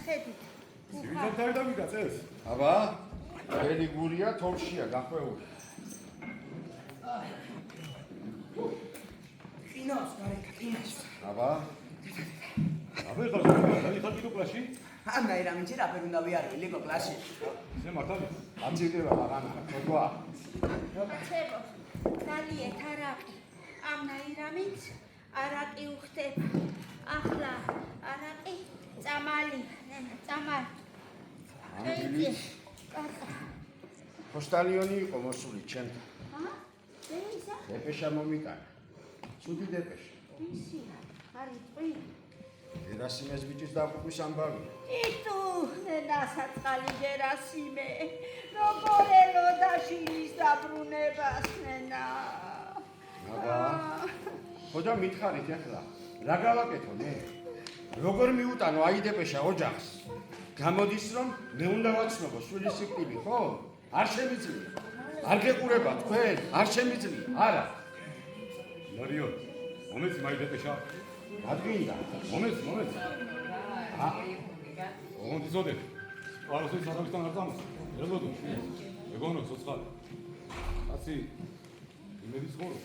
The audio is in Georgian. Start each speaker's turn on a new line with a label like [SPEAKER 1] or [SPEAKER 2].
[SPEAKER 1] ხედით.
[SPEAKER 2] ვიზანტარი და მიგაწეს.
[SPEAKER 3] აბა, ველი გურია თორშია გახვეული.
[SPEAKER 4] ყინავს, გარეთ ყინავს.
[SPEAKER 3] აბა,
[SPEAKER 2] აბა ხარ კიდო კლასში?
[SPEAKER 4] ამაი რამინჯი რაფერ უნდა ვიარე ლიგო კლასში.
[SPEAKER 2] ისე მართალი.
[SPEAKER 3] ამჯერდება რაღაცა, თქვა.
[SPEAKER 1] ჩებო, დალიეთ არაყი. ამნაირამით არაყი უხდებ. ახლა არაყი წამალი. წამალი.
[SPEAKER 3] ანგელი. პოსტალიონი იყო მოსული ჩემთან.
[SPEAKER 1] დეისა?
[SPEAKER 3] დეპეშა მომიტანა. ცუდი დეპეშა.
[SPEAKER 1] ისია. არის წვი.
[SPEAKER 3] ერასიმეს ბიჭის დაყუპვის ამბავი.
[SPEAKER 1] იტუ, ნასაწყალი ჯერასიმე. როგორ ელოდა შინის დაბრუნებას ნენა.
[SPEAKER 3] აბა, ხოდა მითხარით ახლა. რა გავაკეთო მე? როგორ მიუტანო აი დეპეშა ოჯახს? გამოდის რომ მე უნდა ვაცნობო შვილის სიკვდილი, ხო? არ შემიძლია. არ გეყურება თქვენ? არ შემიძლია. არა.
[SPEAKER 2] მარიო, მომეცი მაი დეპეშა.
[SPEAKER 3] რადგინდა?
[SPEAKER 2] მომეცი. ოღონდ იზოდე. არასოდეს სათავისთან არ წამოს. ერგოდო. ეგონო ცოცხალი. კაცი იმედის ხორო.